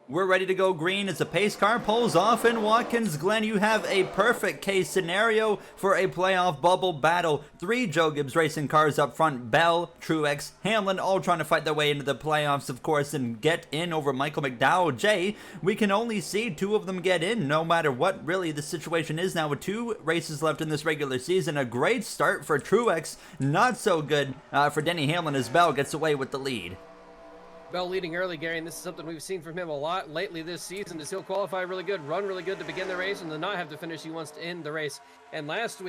We're ready to go green as the pace car pulls off in Watkins Glen. You have a perfect case scenario for a playoff bubble battle. 3 Joe Gibbs racing cars up front. Bell, Truex, Hamlin all trying to fight their way into the playoffs, of course, and get in over Michael McDowell. Jay, we can only see 2 of them get in no matter what really the situation is now with 2 races left in this regular season. A great start for Truex, not so good for Denny Hamlin as Bell gets away with the lead. Bell leading early, Gary, and this is something we've seen from him a lot lately this season, is he'll qualify really good, run really good to begin the race, and then not have to finish. He wants to end the race. And last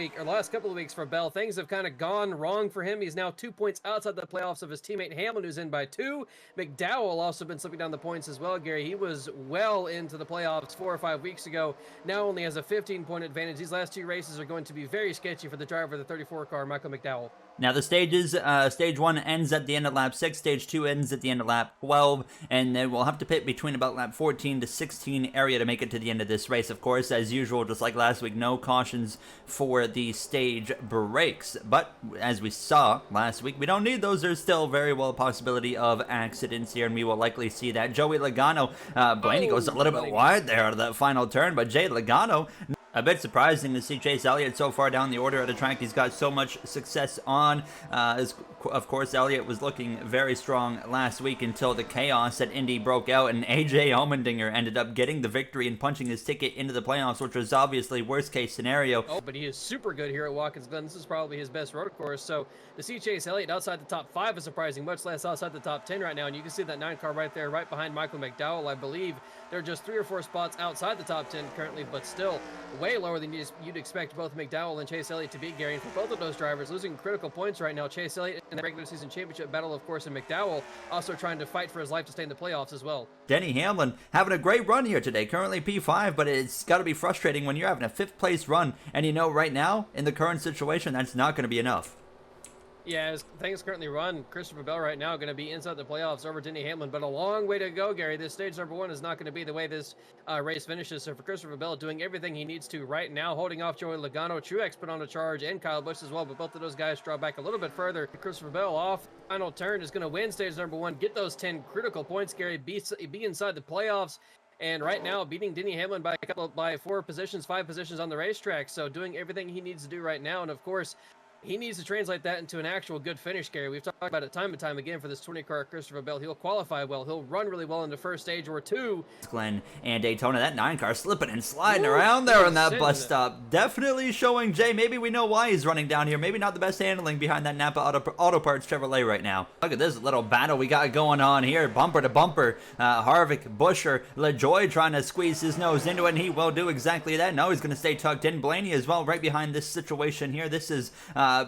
couple of weeks for Bell, things have kind of gone wrong for him. He's now 2 points outside the playoffs of his teammate Hamlin, who's in by 2. McDowell also been slipping down the points as well, Gary. He was well into the playoffs 4 or 5 weeks ago. Now only has a 15-point advantage. These last 2 races are going to be very sketchy for the driver of the 34 car, Michael McDowell. Now the stages, stage 1 ends at the end of lap 6, stage 2 ends at the end of lap 12, and then we'll have to pit between about lap 14 to 16 area to make it to the end of this race. Of course, as usual, just like last week, no cautions for the stage breaks. But as we saw last week, we don't need those. There's still very well a possibility of accidents here, and we will likely see that. Joey Logano, Blaney goes a little bit wide there out of that final turn, but Jay Logano, a bit surprising to see Chase Elliott so far down the order of the track. He's got so much success on. Of course, Elliott was looking very strong last week until the chaos at Indy broke out, and AJ Allmendinger ended up getting the victory and punching his ticket into the playoffs, which was obviously worst case scenario. Oh, but he is super good here at Watkins Glen. This is probably his best road course. So to see Chase Elliott outside the top 5 is surprising, much less outside the top 10 right now. And you can see that 9 car right there, right behind Michael McDowell. I believe they're just 3 or 4 spots outside the top 10 currently, but still way lower than you'd expect both McDowell and Chase Elliott to be, Gary. And for both of those drivers, losing critical points right now. Chase Elliott in the regular season championship battle, of course, and McDowell also trying to fight for his life to stay in the playoffs as well. Denny Hamlin having a great run here today, currently P5, but it's got to be frustrating when you're having a 5th place run, and you know right now, in the current situation, that's not going to be enough. Yeah, as things currently run, Christopher Bell right now going to be inside the playoffs over Denny Hamlin, but a long way to go, Gary. This stage number 1 is not going to be the way this race finishes. So for Christopher Bell, doing everything he needs to right now, holding off Joey Logano, Truex put on a charge, and Kyle Busch as well, but both of those guys draw back a little bit further. Christopher Bell off final turn is going to win stage number 1, get those 10 critical points, Gary, be inside the playoffs. And right now, beating Denny Hamlin by 4 positions, 5 positions on the racetrack. So doing everything he needs to do right now, and of course, he needs to translate that into an actual good finish, Gary. We've talked about it time and time again for this 20-car Christopher Bell. He'll qualify well. He'll run really well in the first stage or 2. Glen and Daytona, that 9-car slipping and sliding around there on that bus stop. Definitely showing Jay, maybe we know why he's running down here. Maybe not the best handling behind that Napa Auto Parts Chevrolet right now. Look at this little battle we got going on here. Bumper to bumper. Harvick, Buescher, LaJoie trying to squeeze his nose into it, and he will do exactly that. No, he's going to stay tucked in. Blaney as well right behind this situation here. This is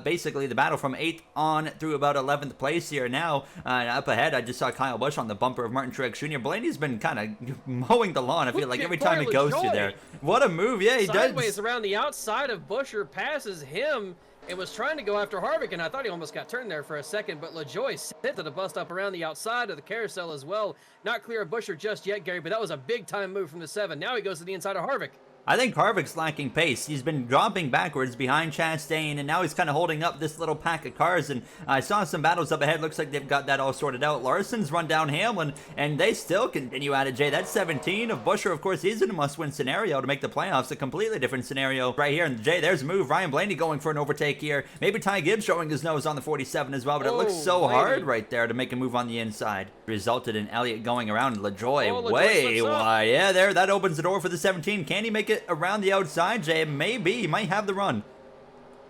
basically the battle from 8th on through about 11th place here now. Up ahead, I just saw Kyle Busch on the bumper of Martin Truex Jr. Blaney's been kind of mowing the lawn, I feel like, every time he goes through there. What a move. Yeah, he does. Sideways around the outside of Buescher, passes him and was trying to go after Harvick, and I thought he almost got turned there for a second, but LaJoie sent to the bus stop around the outside of the carousel as well. Not clear of Buescher just yet, Gary, but that was a big-time move from the 7. Now he goes to the inside of Harvick. I think Harvick's lacking pace. He's been dropping backwards behind Chastain, and now he's kind of holding up this little pack of cars, and I saw some battles up ahead. Looks like they've got that all sorted out. Larson's run down Hamlin, and they still continue at it, Jay. That's 17 of Buescher. Of course, he's in a must-win scenario to make the playoffs. A completely different scenario right here. And Jay, there's a move. Ryan Blaney going for an overtake here. Maybe Ty Gibbs showing his nose on the 47 as well, but it looks so hard right there to make a move on the inside. Resulted in Elliott going around LaJoie way wide. Yeah, there. That opens the door for the 17. Can he make it around the outside, Jay? Maybe. He might have the run.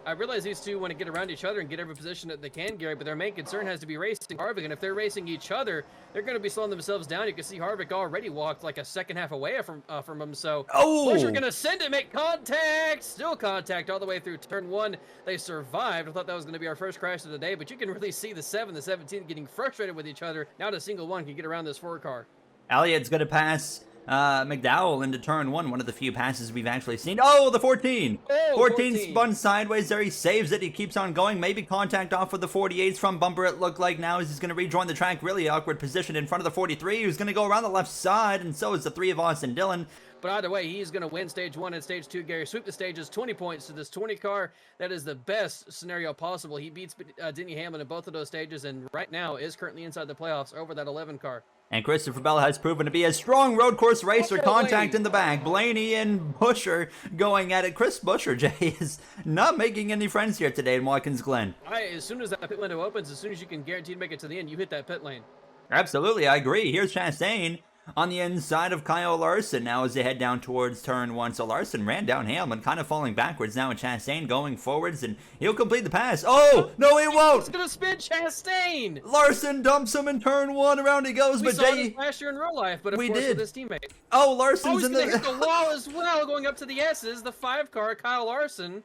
I realize these two want to get around each other and get every position that they can, Gary, but their main concern has to be racing Harvick, and if they're racing each other, they're going to be slowing themselves down. You can see Harvick already walked like a second half away from him, so Buescher going to send it, make contact, still contact all the way through turn 1. They survived. I thought that was going to be our first crash of the day, but you can really see the 7, the 17 getting frustrated with each other. Now the single one can get around this 4 car. Elliott's going to pass McDowell into turn 1, one of the few passes we've actually seen. Oh, the 14! 14 spun sideways there. He saves it. He keeps on going. Maybe contact off with the 48s from bumper, it looked like now, as he's going to rejoin the track. Really awkward position in front of the 43, who's going to go around the left side, and so is the 3 of Austin Dillon. But either way, he's going to win stage 1 and stage 2, Gary. Sweep the stages, 20 points to this 20 car. That is the best scenario possible. He beats Denny Hamlin in both of those stages, and right now is currently inside the playoffs over that 11 car. And Christopher Bell has proven to be a strong road course racer. Oh, Contact wait. in the back. Blaney and Busher going at it. Chris Busher, Jay, is not making any friends here today in Watkins Glen. As soon as that pit window opens, as soon as you can guarantee to make it to the end, you hit that pit lane. Absolutely, I agree. Here's Chastain on the inside of Kyle Larson now as they head down towards turn 1. So Larson ran down Hamlin, kind of falling backwards now, and Chastain going forwards, and he'll complete the pass. Oh, no, he won't! He's going to spin Chastain! Larson dumps him in turn 1, around he goes, but saw Jay... this last year in real life, but of course with his teammate. Oh, Larson's he's in going to hit the wall as well, going up to the S's. The 5 car, Kyle Larson,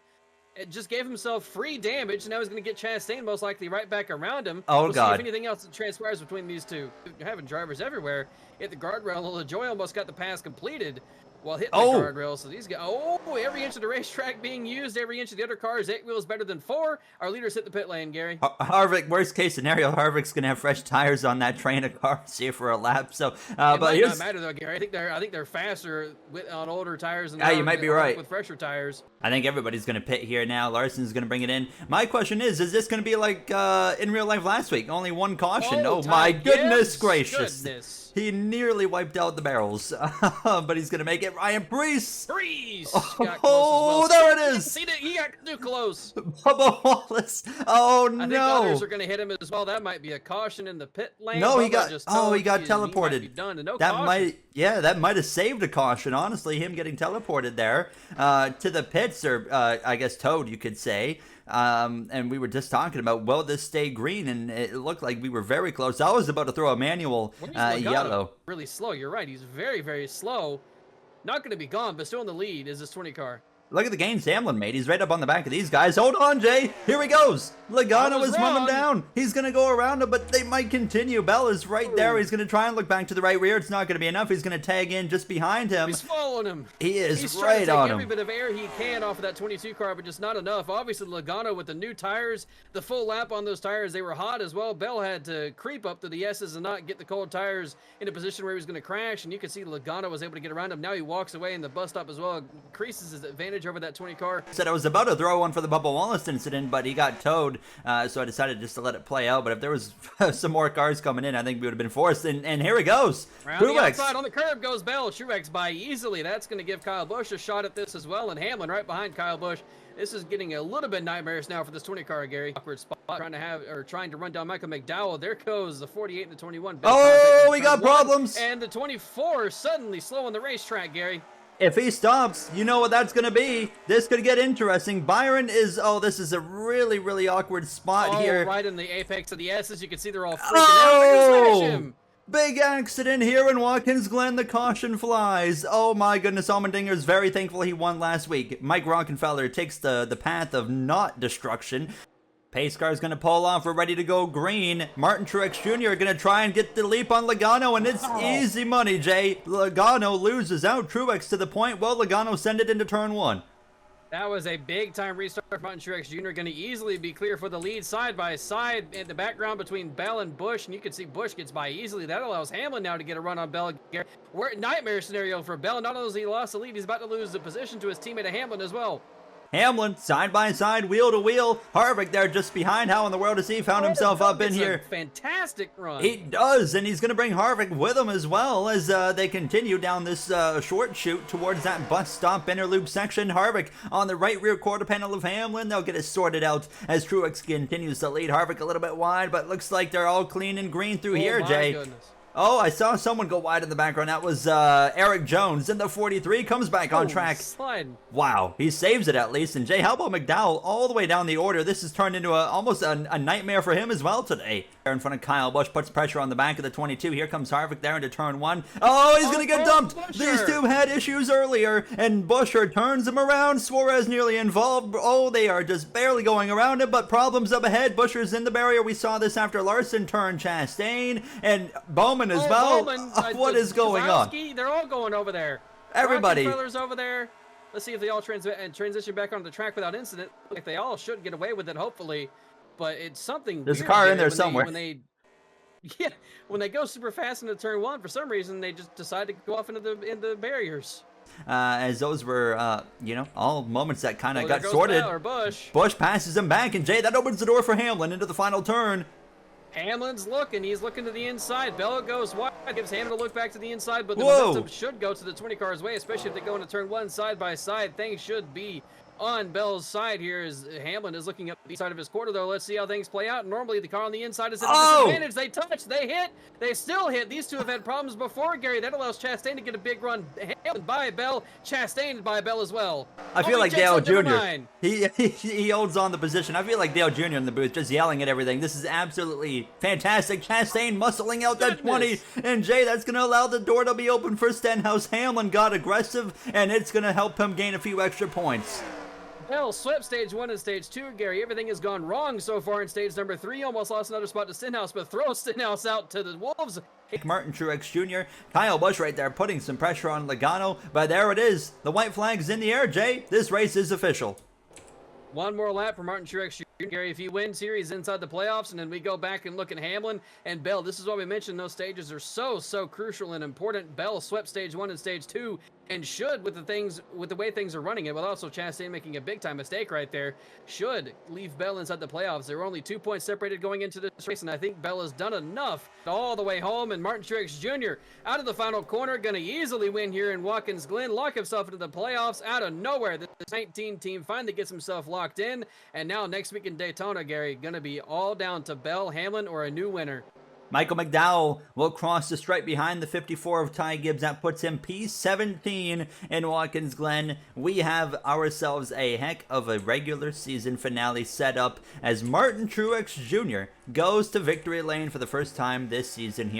it just gave himself free damage, and now he's going to get Chastain most likely right back around him. Oh, we'll God. See if anything else transpires between these two. You're having drivers everywhere. Hit the guardrail. LaJoy almost got the pass completed while hitting the guardrail. So these guys, every inch of the racetrack being used, every inch of the other cars, 8 wheels better than 4. Our leaders hit the pit lane, Gary. Harvick, worst case scenario, Harvick's gonna have fresh tires on that train of cars here for a lap. So, it but might here's not matter though, Gary. I think they're faster on older tires than you might be right. with fresher tires. I think everybody's gonna pit here now. Larson's gonna bring it in. My question is this gonna be like in real life last week? Only one caution. Oh my goodness gracious! Goodness. He nearly wiped out the barrels, but he's gonna make it. Ryan Preece. Oh, there it is. See that he got too close. Bubba Wallace. Oh no. I think others are gonna hit him as well. That might be a caution in the pit lane. No, he got teleported. That might have saved a caution. Honestly, him getting teleported there to the pits, or I guess towed, you could say. And we were just talking about, will this stay green? And it looked like we were very close. I was about to throw a manual yellow. Really slow. You're right. He's very, very slow. Not going to be gone, but still in the lead is this 20 car. Look at the gains Hamlin made. He's right up on the back of these guys. Hold on, Jay. Here he goes. Logano is running down. He's going to go around him, but they might continue. Bell is right there. He's going to try and look back to the right rear. It's not going to be enough. He's going to tag in just behind him. He's following him. He is He's right on him. Every bit of air he can off of that 22 car, but just not enough. Obviously, Logano with the new tires, the full lap on those tires, they were hot as well. Bell had to creep up to the S's and not get the cold tires in a position where he was going to crash, and you can see Logano was able to get around him. Now he walks away in the bus stop as well, increases his advantage over that 20 car. Said I was about to throw one for the Bubba Wallace incident, but he got towed, so I decided just to let it play out. But if there was some more cars coming in, I think we would have been forced. And here he goes. Around the outside on the curb goes Bell. Truex by easily. That's going to give Kyle Busch a shot at this as well. And Hamlin right behind Kyle Busch. This is getting a little bit nightmarish now for this 20 car, Gary. Awkward spot trying to run down Michael McDowell. There goes the 48 and the 21. Oh, we got problems. And the 24 suddenly slowing the racetrack, Gary. If he stops, you know what that's going to be. This could get interesting. Byron is, this is a really, really awkward spot here. Right in the apex of the S's. You can see they're all freaking out. They're going to smash him. Big accident here in Watkins Glen. The caution flies. Oh my goodness, Allmendinger's very thankful he won last week. Mike Rockenfeller takes the path of not destruction. Pace car's going to pull off. We're ready to go green. Martin Truex Jr. going to try and get the leap on Logano, and it's easy money, Jay. Logano loses out. Truex to the point. Well, Logano send it into turn 1. That was a big-time restart for Martin Truex Jr. Going to easily be clear for the lead side by side in the background between Bell and Busch, and you can see Busch gets by easily. That allows Hamlin now to get a run on Bell. Nightmare scenario for Bell. Not only has he lost the lead, he's about to lose the position to his teammate Hamlin as well. Hamlin, side by side, wheel to wheel. Harvick there just behind. How in the world has he found himself up in here? Fantastic run. He does, and he's going to bring Harvick with him as well as they continue down this short chute towards that bus stop inner loop section. Harvick on the right rear quarter panel of Hamlin. They'll get it sorted out as Truex continues to lead. Harvick a little bit wide, but looks like they're all clean and green through here, Jay. Goodness. Oh, I saw someone go wide in the background. That was Eric Jones in the 43. Comes back on track. Slide. Wow, he saves it at least. And Jay, how about McDowell all the way down the order? This has turned into almost a nightmare for him as well today. There in front of Kyle Busch, puts pressure on the back of the 22. Here comes Harvick there into turn 1. Oh, he's going to get dumped. These two had issues earlier, and Buescher turns him around. Suarez nearly involved. Oh, they are just barely going around him, but problems up ahead. Buescher's in the barrier. We saw this after Larson turned Chastain, and Bowman as well. Bowman, what is going on? They're all going over there. Everybody. Rockefeller's over there. Let's see if they all transition back onto the track without incident. Like they all should get away with it, hopefully. But it's something. There's a car in there somewhere. When they go super fast into turn 1, for some reason they just decide to go off into the barriers. As those were, all moments that kind of got sorted. Busch. Busch passes him back, and Jay, that opens the door for Hamlin into the final turn. Hamlin's looking. He's looking to the inside. Bell goes wide. Gives Hamlin a look back to the inside, but the Whoa. momentum should go to the 20 cars way, especially if they go into turn 1 side by side. Things should be on Bell's side here as Hamlin is looking up the side of his quarter, though. Let's see how things play out. Normally, the car on the inside is at a disadvantage. They touch, they hit, they still hit. These two have had problems before, Gary. That allows Chastain to get a big run. Hamlin by Bell, Chastain by Bell as well. I feel like Dale Jr. He holds on the position. I feel like Dale Jr. in the booth just yelling at everything. This is absolutely fantastic. Chastain muscling out that 20. And Jay, that's going to allow the door to be open for Stenhouse. Hamlin got aggressive, and it's going to help him gain a few extra points. Bell swept stage 1 and stage 2, Gary. Everything has gone wrong so far in stage number 3. Almost lost another spot to Stenhouse, but throws Stenhouse out to the Wolves. Martin Truex Jr., Kyle Busch right there putting some pressure on Logano, but there it is. The white flag's in the air, Jay. This race is official. One more lap for Martin Truex Jr. Gary, if he wins here, he's inside the playoffs, and then we go back and look at Hamlin and Bell. This is why we mentioned those stages are so crucial and important. Bell swept stage 1 and stage 2, and should, with the way things are running it, with also Chastain making a big time mistake right there, should leave Bell inside the playoffs. They were only 2 points separated going into this race, and I think Bell has done enough all the way home. And Martin Truex Jr. out of the final corner, going to easily win here in Watkins Glen, lock himself into the playoffs out of nowhere. The 19 team finally gets himself locked in, and now next week in Daytona, Gary, going to be all down to Bell, Hamlin, or a new winner. Michael McDowell will cross the stripe behind the 54 of Ty Gibbs. That puts him P17 in Watkins Glen. We have ourselves a heck of a regular season finale set up as Martin Truex Jr. goes to victory lane for the first time this season here.